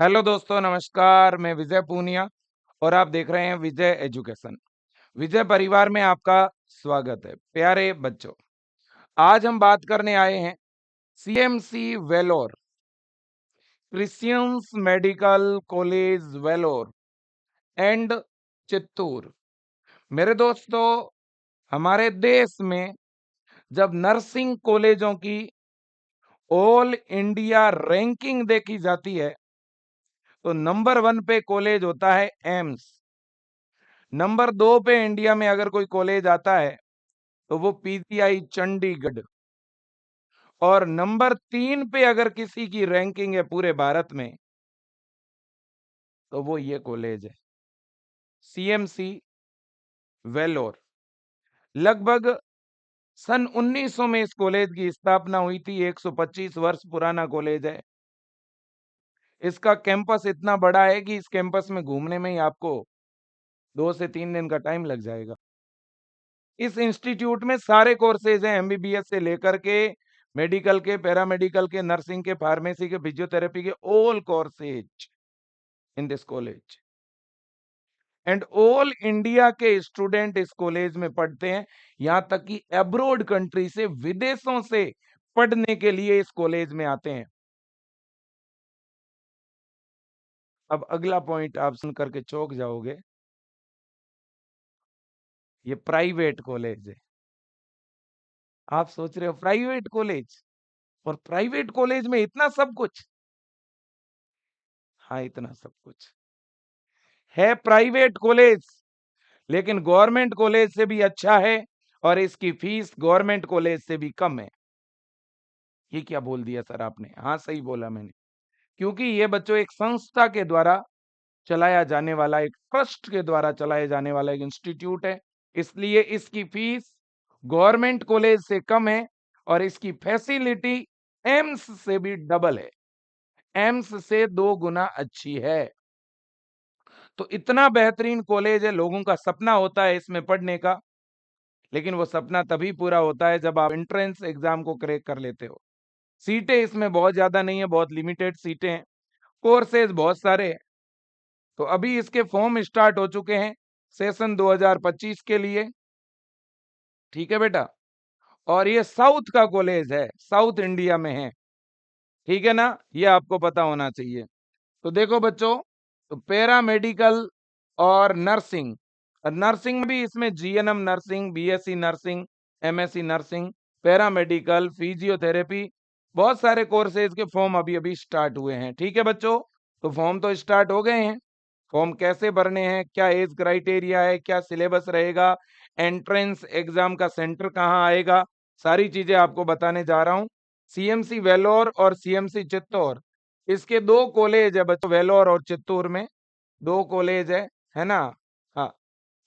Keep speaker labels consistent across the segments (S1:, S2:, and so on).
S1: Hello दोस्तों, नमस्कार। मैं विजय पूनिया और आप देख रहे हैं विजय एजुकेशन। विजय परिवार में आपका स्वागत है। प्यारे बच्चों, आज हम बात करने आए हैं CMC Vellore, Christians medical college Vellore and Chittoor. मेरे दोस्तों, हमारे देश में जब नर्सिंग कॉलेजों की ऑल इंडिया रैंकिंग देखी जाती है तो नंबर 1 पे कॉलेज होता है एम्स। नंबर 2 पे इंडिया में अगर कोई कॉलेज आता है तो वो पीजीआई चंडीगढ़, और नंबर 3 पे अगर किसी की रैंकिंग है पूरे भारत में तो वो ये कॉलेज है, सीएमसी वेलोर। लगभग सन 1900 में इस कॉलेज की स्थापना हुई थी। 125 वर्ष पुराना कॉलेज है। इसका कैंपस इतना बड़ा है कि इस कैंपस में घूमने में ही आपको 2 से 3 दिन का टाइम लग जाएगा। इस इंस्टीट्यूट में सारे कोर्सेज हैं, एमबीबीएस से लेकर के मेडिकल के, पैरामेडिकल के, नर्सिंग के, फार्मेसी के, फिजियोथेरेपी के, all courses in this college. And all India के स्टूडेंट इस कॉलेज में पढ़ते हैं। यहां तक कि अब्रोड कंट्री से, विदेशों से पढ़ने के लिए इस कॉलेज में आते हैं। अब अगला पॉइंट आप सुन करके चौंक जाओगे, ये प्राइवेट कॉलेज है। आप सोच रहे हो प्राइवेट कॉलेज, और प्राइवेट कॉलेज में इतना सब कुछ। हाँ, इतना सब कुछ है प्राइवेट कॉलेज, लेकिन गवर्नमेंट कॉलेज से भी अच्छा है और इसकी फीस गवर्नमेंट कॉलेज से भी कम है। ये क्या बोल दिया सर आपने? हाँ, सही बोला मैंने, क्योंकि ये बच्चों एक संस्था के द्वारा चलाया जाने वाला, एक ट्रस्ट के द्वारा चलाया जाने वाला एक इंस्टीट्यूट है, इसलिए इसकी फीस गवर्नमेंट कॉलेज से कम है और इसकी फैसिलिटी एम्स से भी डबल है, एम्स से 2 गुना अच्छी है। तो इतना बेहतरीन कॉलेज है, लोगों का सपना होता है इसमें पढ़ने का, लेकिन वो सपना तभी पूरा होता है जब आप एंट्रेंस एग्जाम को क्रैक कर लेते हो। सीटें इसमें बहुत ज्यादा नहीं है, बहुत लिमिटेड सीटें हैं, कोर्सेज बहुत सारे हैं। तो अभी इसके फॉर्म स्टार्ट हो चुके हैं सेशन 2025 के लिए। ठीक है बेटा, और ये साउथ का कॉलेज है, साउथ इंडिया में है। ठीक है ना, ये आपको पता होना चाहिए। तो देखो बच्चों, तो पैरा मेडिकल और नर्सिंग, नर्सिंग भी इसमें GNM nursing, BSc nursing, MSc nursing, para medical, physiotherapy, बहुत सारे कोर्सेज के फॉर्म अभी अभी स्टार्ट हुए हैं। ठीक है बच्चों, तो फॉर्म तो स्टार्ट हो गए हैं। फॉर्म कैसे भरने हैं, क्या एज क्राइटेरिया है, क्या सिलेबस रहेगा, एंट्रेंस एग्जाम का सेंटर कहाँ आएगा, सारी चीजें आपको बताने जा रहा हूँ। सीएमसी वेलोर और सीएमसी चित्तौर, इसके 2 कॉलेज है बच्चों, वेलोर और चित्तूर में 2 कॉलेज है ना। हाँ,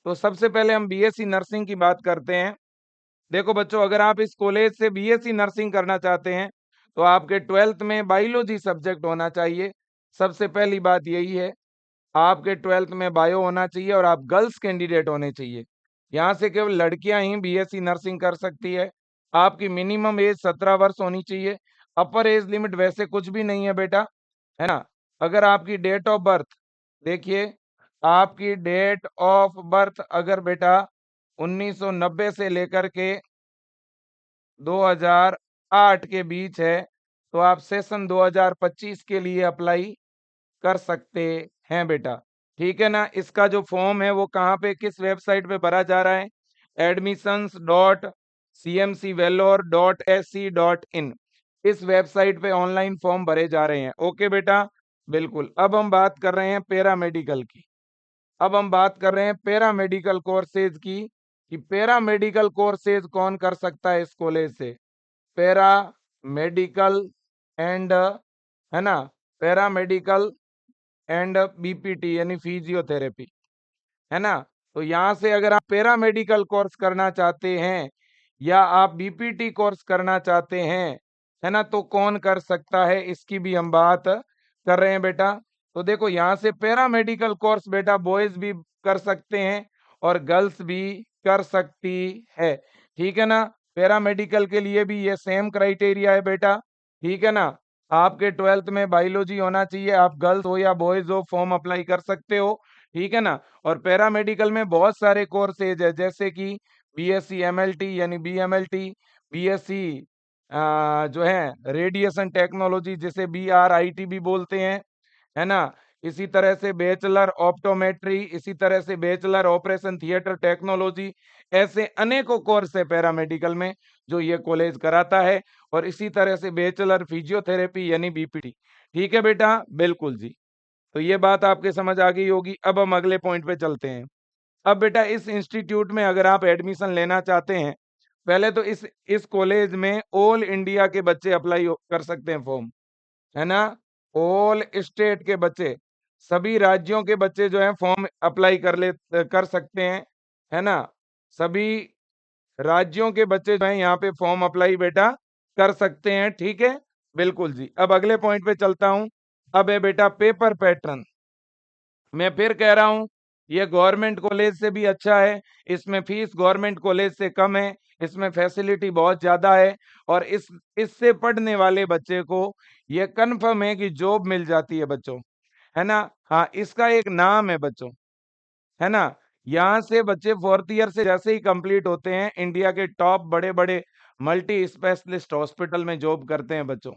S1: तो सबसे पहले हम बीएससी नर्सिंग की बात करते हैं। देखो बच्चों, अगर आप इस कॉलेज से बीएससी नर्सिंग करना चाहते हैं तो आपके 12th में बायोलॉजी सब्जेक्ट होना चाहिए। सबसे पहली बात यही है, आपके 12th में बायो होना चाहिए और आप गर्ल्स कैंडिडेट होने चाहिए। यहाँ से केवल लड़कियां ही बीएससी नर्सिंग कर सकती है। आपकी मिनिमम एज 17 वर्ष होनी चाहिए। अपर एज लिमिट वैसे कुछ भी नहीं है बेटा, है ना। अगर आपकी डेट ऑफ बर्थ, देखिए, आपकी डेट ऑफ बर्थ अगर बेटा 1990 से लेकर के 2008 के बीच है तो आप सेशन 2025 के लिए अप्लाई कर सकते हैं बेटा। ठीक है ना। इसका जो फॉर्म है वो कहाँ पे, किस वेबसाइट पे भरा जा रहा है? admissions.cmcvellore.ac.in, इस वेबसाइट पे ऑनलाइन फॉर्म भरे जा रहे हैं। ओके बेटा, बिल्कुल। अब हम बात कर रहे हैं पैरामेडिकल की। अब हम बात कर रहे हैं पैरामेडिकल कोर्सेज की, कि पैरामेडिकल कोर्सेज कौन कर सकता है इस कॉलेज से। पैरा मेडिकल एंड, है ना, पैरामेडिकल एंड बीपीटी यानी फिजियोथेरेपी, है ना। तो यहाँ से अगर आप पैरामेडिकल कोर्स करना चाहते हैं या आप बीपीटी कोर्स करना चाहते हैं, है ना, तो कौन कर सकता है, इसकी भी हम बात कर रहे हैं बेटा। तो देखो, यहाँ से पैरामेडिकल कोर्स बेटा बॉयज भी कर सकते हैं और गर्ल्स भी कर सकती है। ठीक है ना। पैरामेडिकल के लिए भी ये सेम क्राइटेरिया है बेटा। ठीक है ना। आपके 12th में बायोलॉजी होना चाहिए, आप गर्ल्स हो या बॉयज हो फॉर्म अप्लाई कर सकते हो, ठीक है ना। और पैरामेडिकल में बहुत सारे कोर्सेज है, जैसे कि बीएससी एमएलटी यानी बीएमएलटी, बीएससी जो है रेडिएशन टेक्नोलॉजी जिसे बीआरआईटी भी बोलते हैं, है ना। इसी तरह से बैचलर ऑप्टोमेट्री, इसी तरह से बैचलर ऑपरेशन थिएटर टेक्नोलॉजी, ऐसे अनेकों कोर्स है पैरामेडिकल में जो ये कॉलेज कराता है। और इसी तरह से बैचलर फिजियोथेरेपी यानी बीपीटी। ठीक है बेटा, बिल्कुल जी। तो ये बात आपके समझ आ गई होगी। अब हम अगले पॉइंट पे चलते हैं। अब बेटा इस इंस्टीट्यूट में अगर आप एडमिशन लेना चाहते हैं, पहले तो इस कॉलेज में ऑल इंडिया के बच्चे अप्लाई कर सकते हैं फॉर्म, है ना। ऑल स्टेट के बच्चे, सभी राज्यों के बच्चे जो हैं फॉर्म अप्लाई कर सकते हैं, है ना। सभी राज्यों के बच्चे जो हैं यहाँ पे फॉर्म अप्लाई बेटा कर सकते हैं, ठीक है। बिल्कुल जी। अब अगले पॉइंट पे चलता हूँ। अब है बेटा पेपर पैटर्न। मैं फिर कह रहा हूँ, ये गवर्नमेंट कॉलेज से भी अच्छा है, इसमें फीस गवर्नमेंट कॉलेज से कम है, इसमें फैसिलिटी बहुत ज्यादा है, और इससे पढ़ने वाले बच्चे को ये कन्फर्म है कि जॉब मिल जाती है बच्चों, है ना। हाँ, इसका एक नाम है बच्चों, है ना। यहाँ से बच्चे 4th ईयर से जैसे ही कंप्लीट होते हैं, इंडिया के टॉप बड़े बड़े मल्टी स्पेशलिस्ट हॉस्पिटल में जॉब करते हैं बच्चों,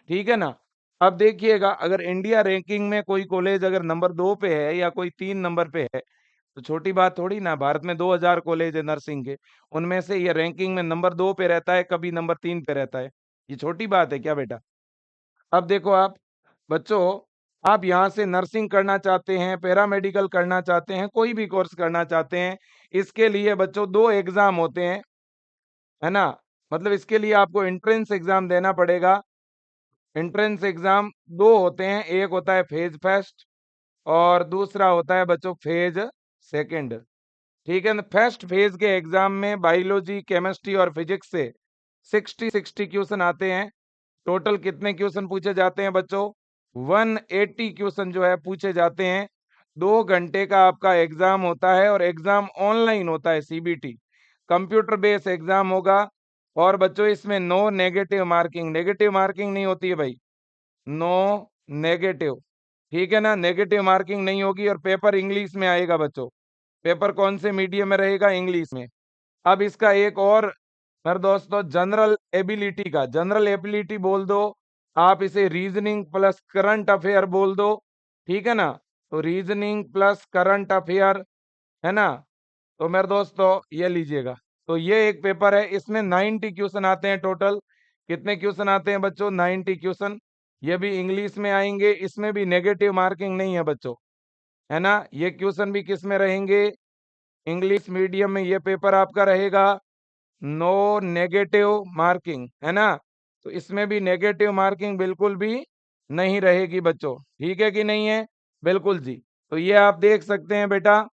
S1: ठीक है ना। अब देखिएगा, अगर इंडिया रैंकिंग में कोई कॉलेज अगर नंबर 2 पे है या कोई 3 नंबर पे है, तो छोटी बात थोड़ी ना। भारत में 2000 कॉलेज है नर्सिंग के, उनमें से ये रैंकिंग में नंबर 2 पे रहता है, कभी नंबर 3 पे रहता है। ये छोटी बात है क्या बेटा। अब देखो आप बच्चों, आप यहाँ से नर्सिंग करना चाहते हैं, पैरामेडिकल करना चाहते हैं, कोई भी कोर्स करना चाहते हैं, इसके लिए बच्चों 2 एग्जाम होते हैं, है ना। मतलब इसके लिए आपको एंट्रेंस एग्जाम देना पड़ेगा। एंट्रेंस एग्जाम 2 होते हैं, एक होता है फेज फर्स्ट और दूसरा होता है बच्चों फेज सेकंड, ठीक है ना। फर्स्ट फेज के एग्जाम में बायोलॉजी, केमिस्ट्री और फिजिक्स से 60 क्वेश्चन आते हैं। टोटल कितने क्वेश्चन पूछे जाते हैं बच्चों? 180 क्वेश्चन जो है पूछे जाते हैं। 2 घंटे का आपका एग्जाम होता है, और एग्जाम ऑनलाइन होता है, सीबीटी कंप्यूटर बेस्ड एग्जाम होगा। और बच्चों इसमें नो नेगेटिव मार्किंग नहीं होती है भाई, नो नेगेटिव, ठीक है ना। नेगेटिव मार्किंग नहीं होगी, और पेपर इंग्लिश में आएगा बच्चों। पेपर कौन से मीडियम में रहेगा? इंग्लिश में। अब इसका एक और मेरे दोस्तों, जनरल एबिलिटी बोल दो, आप इसे रीजनिंग प्लस करंट अफेयर बोल दो, ठीक है ना। तो रीजनिंग प्लस करंट अफेयर, है ना। तो मेरे दोस्तों ये लीजिएगा, तो ये एक पेपर है, इसमें 90 क्वेश्चन आते हैं टोटल। कितने क्वेश्चन आते हैं बच्चों? 90 क्वेश्चन। ये भी इंग्लिश में आएंगे, इसमें भी नेगेटिव मार्किंग नहीं है बच्चों, है ना। ये क्वेश्चन भी किस में रहेंगे? इंग्लिश मीडियम में ये पेपर आपका रहेगा, नो नेगेटिव मार्किंग, है ना। तो इसमें भी नेगेटिव मार्किंग बिल्कुल भी नहीं रहेगी बच्चों, ठीक है कि नहीं है? बिल्कुल जी। तो ये आप देख सकते हैं बेटा।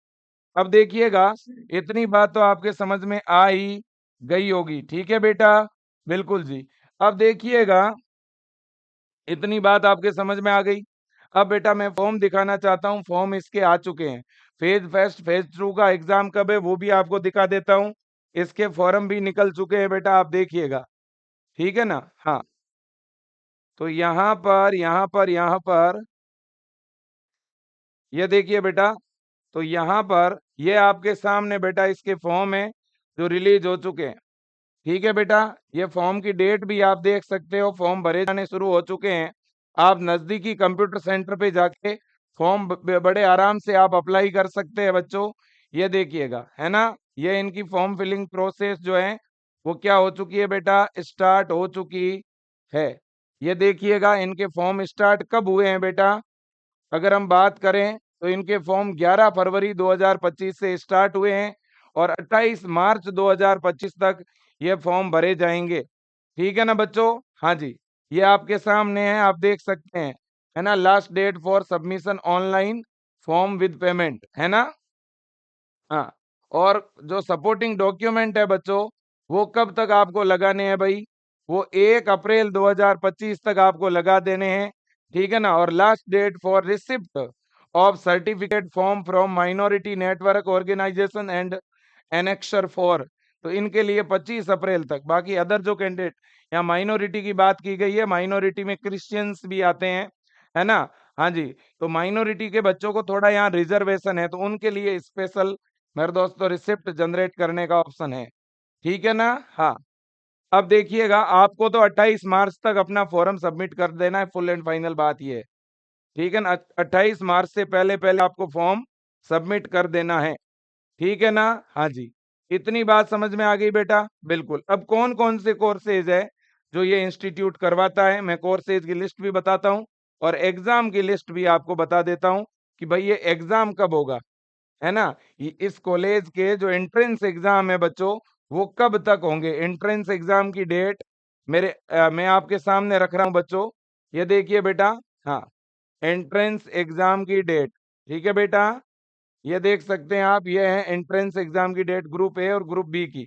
S1: अब देखिएगा, इतनी बात तो आपके समझ में आ ही गई होगी, ठीक है बेटा। बिल्कुल जी। अब देखिएगा, इतनी बात आपके समझ में आ गई। अब बेटा मैं फॉर्म दिखाना चाहता हूँ, फॉर्म इसके आ चुके हैं। फेज फर्स्ट फेज 2 का एग्जाम कब है वो भी आपको दिखा देता हूँ। इसके फॉर्म भी निकल चुके हैं बेटा, आप देखिएगा, ठीक है ना। हाँ, तो यहाँ पर ये देखिए बेटा, तो यहाँ पर ये आपके सामने बेटा इसके फॉर्म है जो रिलीज हो चुके हैं, ठीक है बेटा। ये फॉर्म की डेट भी आप देख सकते हो, फॉर्म भरे जाने शुरू हो चुके हैं। आप नजदीकी कंप्यूटर सेंटर पे जाके फॉर्म बड़े आराम से आप अप्लाई कर सकते हैं बच्चों। ये देखिएगा, है ना। ये इनकी फॉर्म फिलिंग प्रोसेस जो है वो क्या हो चुकी है बेटा? स्टार्ट हो चुकी है। ये देखिएगा, इनके फॉर्म स्टार्ट कब हुए हैं बेटा? अगर हम बात करें तो इनके फॉर्म 11 फरवरी 2025 से स्टार्ट हुए हैं, और 28 मार्च 2025 तक ये फॉर्म भरे जाएंगे, ठीक है ना बच्चों। हाँ जी, ये आपके सामने है, आप देख सकते हैं, है ना। Last date for submission online form with payment, है ना। हाँ, और जो सपोर्टिंग डॉक्यूमेंट है बच्चों, वो कब तक आपको लगाने हैं भाई? वो 1 अप्रैल 2025 तक आपको लगा देने हैं, ठीक है ना। और last date for receipt of certificate form from minority network organisation and annexure for तो इनके लिए 25 अप्रैल तक। बाकी अदर जो कैंडिडेट, यहाँ माइनॉरिटी की बात की गई है, माइनॉरिटी में क्रिश्चियंस भी आते हैं, है ना? हाँ जी, तो माइनॉरिटी के बच्चों को थोड़ा यहाँ रिजर्वेशन है, तो उनके लिए स्पेशल मेरे दोस्तों रिसिप्ट जनरेट करने का ऑप्शन है, ठीक है ना? हाँ, अब देखिएगा, आपको तो 28 मार्च तक अपना फॉर्म सबमिट कर देना है, फुल एंड फाइनल बात ये है, ठीक है ना? 28 मार्च से पहले पहले आपको फॉर्म सबमिट कर देना है, ठीक है ना? हाँ जी, इतनी बात समझ में आ गई बेटा? बिल्कुल। अब कौन कौन से कोर्सेज है जो ये इंस्टीट्यूट करवाता है, मैं कोर्सेज की लिस्ट भी बताता हूँ और एग्जाम की लिस्ट भी आपको बता देता हूँ कि भाई ये एग्जाम कब होगा, है ना? इस कॉलेज के जो एंट्रेंस एग्जाम है बच्चों, वो कब तक होंगे? एंट्रेंस एग्जाम की डेट मैं आपके सामने रख रहा हूं बच्चों, ये देखिए बेटा। हाँ, एंट्रेंस एग्जाम की डेट, ठीक है बेटा, ये देख सकते हैं आप, ये है एंट्रेंस एग्जाम की डेट ग्रुप ए और ग्रुप बी की।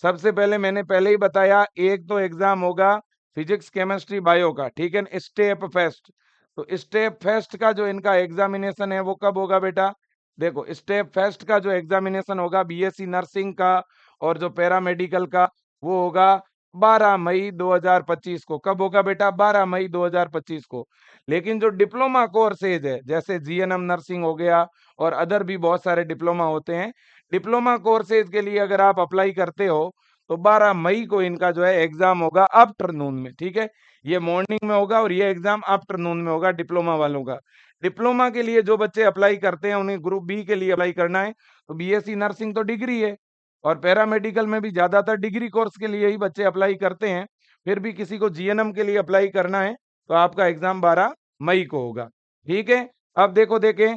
S1: सबसे पहले मैंने पहले ही बताया, एक तो एग्जाम होगा फिजिक्स केमिस्ट्री बायो का, ठीक है, स्टेप फेस्ट। तो स्टेप फेस्ट का जो इनका एग्जामिनेशन है वो कब होगा बेटा? देखो, स्टेप फेस्ट का जो एग्जामिनेशन होगा बीएससी नर्सिंग का और जो पैरामेडिकल का, वो होगा 12 मई 2025 को। कब होगा बेटा? 12 मई 2025 को। लेकिन जो डिप्लोमा कोर्सेज है, जैसे जीएनएम नर्सिंग हो गया और अदर भी बहुत सारे डिप्लोमा होते हैं, डिप्लोमा कोर्सेज के लिए अगर आप अप्लाई करते हो तो 12 मई को इनका जो है एग्जाम होगा आफ्टरनून में, ठीक है? ये मॉर्निंग में होगा और ये एग्जाम आफ्टरनून में होगा डिप्लोमा वालों का। डिप्लोमा के लिए जो बच्चे अप्लाई करते हैं उन्हें ग्रुप बी के लिए अप्लाई करना है, तो बीएससी नर्सिंग तो डिग्री है और पैरामेडिकल में भी ज्यादातर डिग्री कोर्स के लिए ही बच्चे अप्लाई करते हैं। फिर भी किसी को जीएनएम के लिए अप्लाई करना है तो आपका एग्जाम 12 मई को होगा, ठीक है? अब देखो देखें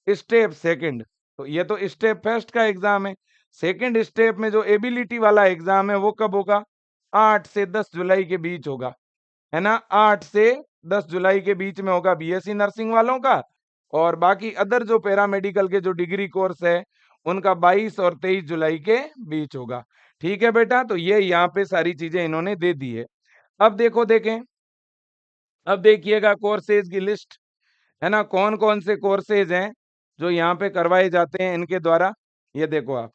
S1: स्टेप सेकंड, तो ये तो स्टेप फर्स्ट का एग्जाम है। सेकंड स्टेप में जो एबिलिटी वाला एग्जाम है वो कब होगा? 8 से 10 जुलाई के बीच होगा, है ना? 8 से 10 जुलाई के बीच में होगा बीएससी नर्सिंग वालों का, और बाकी अदर जो पैरामेडिकल के जो डिग्री कोर्स है उनका 22 और 23 जुलाई के बीच होगा, ठीक है बेटा? तो ये यहाँ पे सारी चीजें इन्होंने दे दी है। अब देखो देखें, अब देखिएगा कोर्सेज की लिस्ट, है ना? कौन कौन से कोर्सेज हैं जो यहाँ पे करवाए जाते हैं इनके द्वारा, ये देखो आप,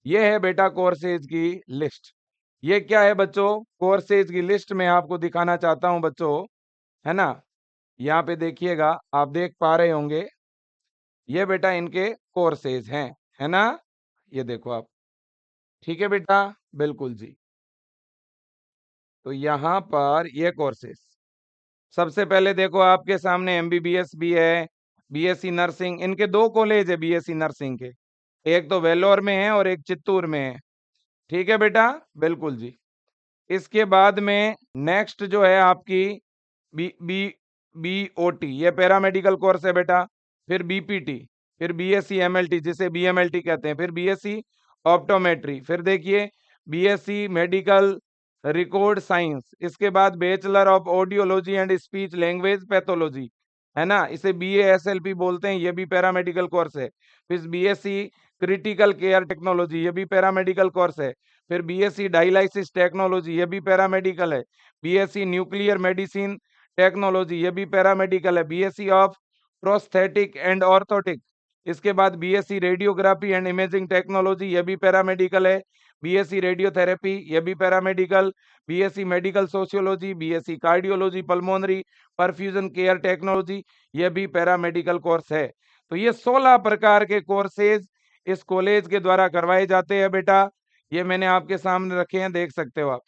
S1: ये है बेटा कोर्सेज की लिस्ट। ये क्या है बच्चों? कोर्सेज की लिस्ट में आपको दिखाना चाहता हूं बच्चों, है ना? यहाँ पे देखिएगा, आप देख पा रहे होंगे, ये बेटा इनके कोर्सेज हैं, है ना? ये देखो आप, ठीक है बेटा? बिल्कुल जी। तो यहाँ पर ये कोर्सेज, सबसे पहले देखो आपके सामने एमबीबीएस भी है, बीएससी नर्सिंग, इनके दो कॉलेज है बीएससी नर्सिंग के, एक तो वेलोर में है और एक चित्तूर में है, ठीक है बेटा? बिल्कुल जी। इसके बाद में नेक्स्ट जो है आपकी बी बी बीओटी, ये पैरामेडिकल कोर्स है बेटा। फिर बीपीटी, फिर बीएससी एमएलटी जिसे बीएमएलटी कहते हैं, फिर बीएससी ऑप्टोमेट्री, फिर देखिए बीएससी मेडिकल रिकॉर्ड साइंस, इसके बाद bachelor of audiology and speech language pathology, है ना? इसे बीएएसएलपी बोलते हैं, ये भी पैरामेडिकल कोर्स है। फिर बीएससी क्रिटिकल केयर टेक्नोलॉजी, ये भी पैरामेडिकल कोर्स है। फिर बीएससी डायलिसिस टेक्नोलॉजी, ये भी पैरामेडिकल है। बीएससी न्यूक्लियर मेडिसिन टेक्नोलॉजी, ये भी पैरामेडिकल है। BSc of prosthetic and orthotic, इसके बाद BSc radiography and imaging technology, ये भी पैरामेडिकल है। बीएससी रेडियोथेरेपी, ये भी paramedical. BSc medical sociology, BSc cardiology pulmonary perfusion care technology, ये भी पैरामेडिकल कोर्स है। तो ये 16 प्रकार के कोर्सेज इस कॉलेज के द्वारा करवाए जाते हैं बेटा। ये मैंने आपके सामने रखे हैं, देख सकते हो आप।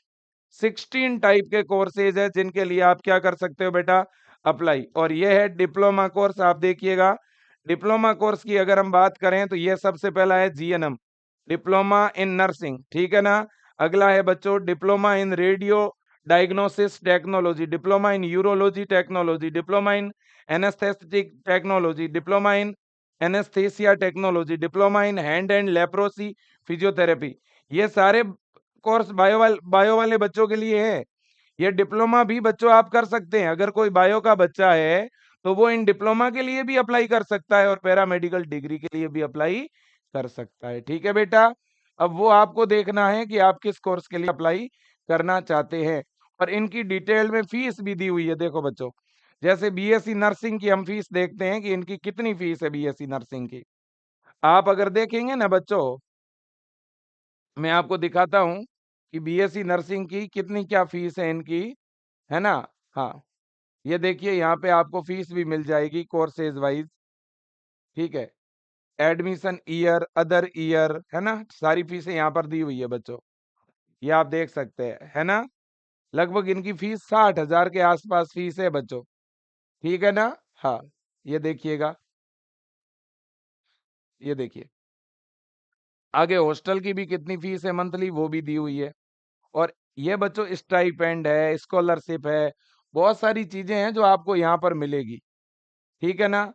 S1: 16 टाइप के कोर्सेज है जिनके लिए आप क्या कर सकते हो बेटा? अप्लाई। और ये है डिप्लोमा कोर्स, आप देखिएगा, डिप्लोमा कोर्स की अगर हम बात करें तो ये सबसे पहला है जीएनएम, डिप्लोमा इन नर्सिंग, ठीक है ना? अगला है बच्चों diploma in radio diagnosis technology, diploma in urology technology, diploma in anaesthetic technology, diploma in anaesthesia technology, diploma in hand and leprosy physiotherapy. ये सारे कोर्स बायो वाले बच्चों के लिए है। ये डिप्लोमा भी बच्चों आप कर सकते हैं, अगर कोई बायो का बच्चा है तो वो इन डिप्लोमा के लिए भी अप्लाई कर सकता है और पैरामेडिकल डिग्री के लिए भी अप्लाई कर सकता है, ठीक है बेटा? अब वो आपको देखना है कि आप किस कोर्स के लिए अप्लाई करना चाहते हैं, और इनकी डिटेल में फीस भी दी हुई है, देखो बच्चों। जैसे बीएससी नर्सिंग की हम फीस देखते हैं कि इनकी कितनी फीस है बीएससी नर्सिंग की। आप अगर देखेंगे ना बच्चों, मैं आपको दिखाता हूँ कि बीएससी नर्सिंग की कितनी क्या फीस है इनकी, है ना? हाँ, ये देखिए यहाँ पे आपको फीस भी मिल जाएगी कोर्सेज वाइज, ठीक है? एडमिशन ईयर, अदर ईयर, है ना? सारी फीसें यहाँ पर दी हुई है बच्चों, ये आप देख सकते हैं, है ना? लगभग इनकी फीस 60,000 के आसपास फीस है बच्चों, ठीक है ना? हाँ, ये देखिएगा, ये देखिए। आगे हॉस्टल की भी कितनी फीस है मंथली वो भी दी हुई है। और ये बच्चों स्टाइपेंड है, स्कॉलरशिप है, बहुत सारी चीजें हैं जो आपको यहाँ पर मिलेगी, ठीक है ना?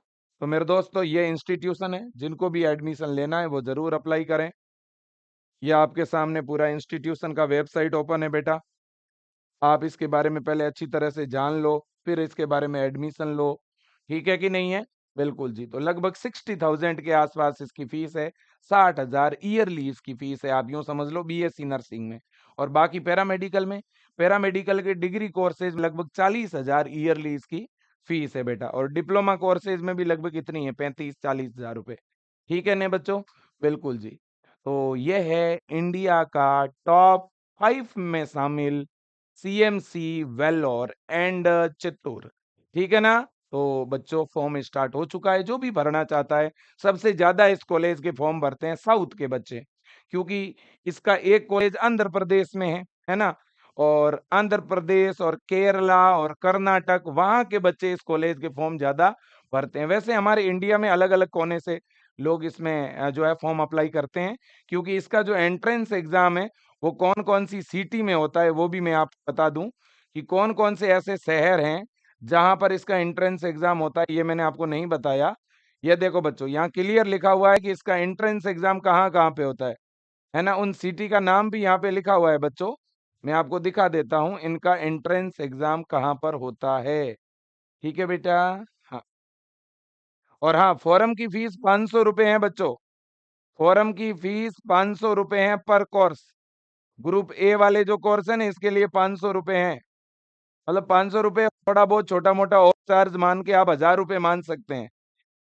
S1: तो मेरे दोस्तों ये इंस्टीट्यूशन है, जिनको भी एडमिशन लेना है वो जरूर अप्लाई करें। ये आपके सामने पूरा इंस्टीट्यूशन का वेबसाइट ओपन है बेटा, आप इसके बारे में पहले अच्छी तरह से जान लो, फिर इसके बारे में एडमिशन लो, ठीक है कि नहीं है? बिल्कुल जी। तो लगभग 60,000 के आसपास इसकी फीस है, 60,000 ईयरली इसकी फीस है, आप यूं समझ लो बीएससी नर्सिंग में। और बाकी पैरामेडिकल में, पैरामेडिकल के डिग्री कोर्सेज लगभग 40,000 ईयरली इसकी फीस है बेटा। और डिप्लोमा कोर्सेज में भी लगभग इतनी है, 35-40,000 रुपए, ठीक है ना बच्चों? बिल्कुल जी। तो ये है इंडिया का टॉप 5 में शामिल सीएमसी, वेल्लोर एंड चित्तूर, ठीक है ना? तो बच्चों फॉर्म स्टार्ट हो चुका है, जो भी भरना चाहता है। सबसे ज्यादा इस कॉलेज के फॉर्म भरते हैं साउथ के बच्चे, क्योंकि इसका एक कॉलेज आंध्र प्रदेश में है ना? और आंध्र प्रदेश और केरला और कर्नाटक, वहां के बच्चे इस कॉलेज के फॉर्म ज्यादा भरते हैं। वैसे हमारे इंडिया में अलग अलग कोने से लोग इसमें जो है फॉर्म अप्लाई करते हैं, क्योंकि इसका जो एंट्रेंस एग्जाम है वो कौन-कौन सी सिटी में होता है वो भी मैं आपको बता दूं कि कौन-कौन से ऐसे शहर हैं जहां पर इसका एंट्रेंस एग्जाम होता है, ये मैंने आपको नहीं बताया। ये देखो बच्चों, यहाँ क्लियर लिखा हुआ है कि इसका एंट्रेंस एग्जाम कहाँ-कहाँ पे होता है ना? उन सिटी का नाम भी यहाँ पे लिखा हुआ है बच्चों। मैं आपको दिखा देता हूँ इनका एंट्रेंस एग्जाम कहाँ पर होता है, ठीक है बेटा? हाँ, और हाँ, फोरम की फीस 500 रुपए है बच्चों। फोरम की फीस 500 रुपए है पर कोर्स। ग्रुप ए वाले जो कोर्स है ना, इसके लिए 500 रुपए हैं। मतलब 500 रुपए थोड़ा बहुत छोटा मोटा और चार्ज मान के आप 1000 रुपए मान सकते हैं।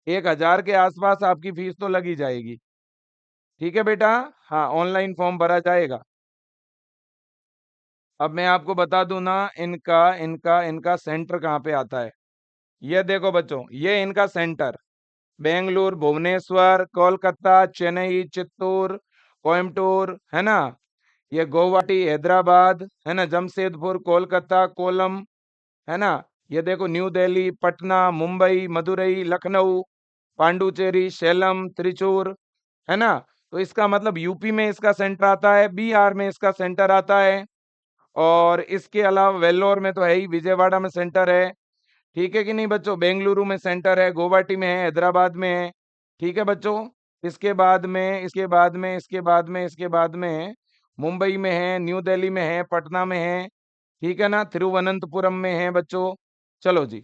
S1: 1000 के आसपास आपकी फीस तो लगी जाएगी, ठीक है बेटा? हाँ, ऑनलाइन फॉर्म भरा जाएगा। अब मैं आपको बता दूं ना, इनका इनका इनका सेंटर कहाँ पे आता है। ये देखो बच्चों, ये इनका सेंटर बेंगलुरु, भुवनेश्वर, कोलकाता, चेन्नई, चित्तूर, कोयम्बटूर, है ना? ये गुवाहाटी, हैदराबाद, है ना? जमशेदपुर, कोलकाता, कोलम, है ना? ये देखो न्यू दिल्ली, पटना, मुंबई, मदुरई, लखनऊ, पांडुचेरी, सेलम, त्रिचूर, है ना? तो इसका मतलब यूपी में इसका सेंटर आता है, बिहार में इसका सेंटर आता है, और इसके अलावा वेल्लोर में तो है ही, विजयवाड़ा में सेंटर है, ठीक है कि नहीं बच्चों? बेंगलुरु में सेंटर है, गुवाहाटी में है, हैदराबाद में है, ठीक है बच्चों? इसके बाद में मुंबई में है, न्यू दिल्ली में है, पटना में है, ठीक है ना? तिरुवनंतपुरम में है बच्चों। चलो जी,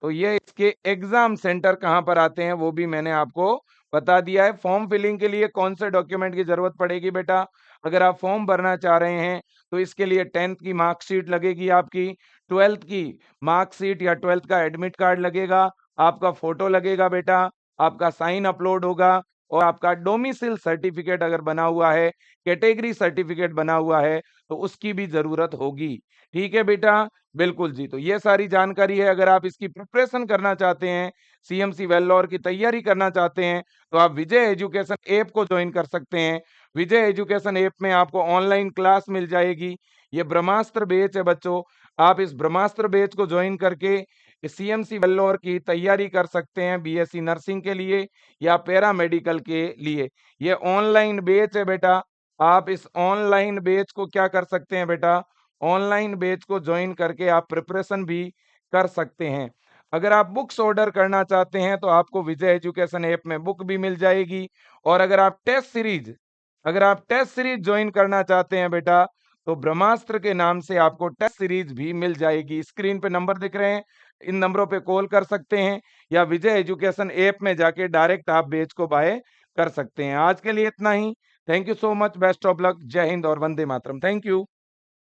S1: तो ये इसके एग्जाम सेंटर कहाँ पर आते हैं वो भी मैंने आपको बता दिया है। फॉर्म फिलिंग के लिए कौन से डॉक्यूमेंट की जरूरत पड़ेगी बेटा? अगर आप फॉर्म भरना चाह रहे हैं तो इसके लिए 10th की मार्कशीट लगेगी आपकी, 12th की मार्कशीट या 12th का एडमिट कार्ड लगेगा, आपका फोटो लगेगा बेटा, आपका साइन अपलोड होगा, और आपका डोमिसाइल सर्टिफिकेट अगर बना हुआ है, कैटेगरी सर्टिफिकेट बना हुआ है, तो उसकी भी जरूरत होगी, ठीक है बेटा? बिल्कुल जी। तो ये सारी जानकारी है। अगर आप इसकी प्रिपरेशन करना चाहते हैं, सीएमसी वेल्लोर की तैयारी करना चाहते हैं, तो आप विजय एजुकेशन ऐप को ज्वाइन कर सकते हैं। विजय एजुकेशन ऐप में आपको ऑनलाइन क्लास मिल जाएगी। ये ब्रह्मास्त्र बैच है बच्चों। आप इस ब्रह्मास्त्र बैच को ज्वाइन करके सीएमसी वेल्लोर की तैयारी कर सकते हैं, बीएससी नर्सिंग के लिए या पैरामेडिकल के लिए। ये ऑनलाइन बैच है बेटा। आप इस ऑनलाइन बैच को क्या कर सकते हैं बेटा? ऑनलाइन बैच को ज्वाइन करके आप प्रिपरेशन भी कर सकते हैं। अगर आप बुक्स ऑर्डर करना चाहते हैं तो आपको विजय एजुकेशन ऐप में बुक भी मिल जाएगी। और अगर आप टेस्ट सीरीज ज्वाइन करना चाहते हैं बेटा, तो ब्रह्मास्त्र के नाम से आपको टेस्ट सीरीज भी मिल जाएगी। स्क्रीन पे नंबर दिख रहे हैं, इन नंबरों पे कॉल कर सकते हैं या विजय एजुकेशन ऐप में जाके डायरेक्ट आप बैच को बाय कर सकते हैं। आज के लिए इतना ही। Thank you so much, best of luck, जय हिंद और वंदे मातरम। Thank you.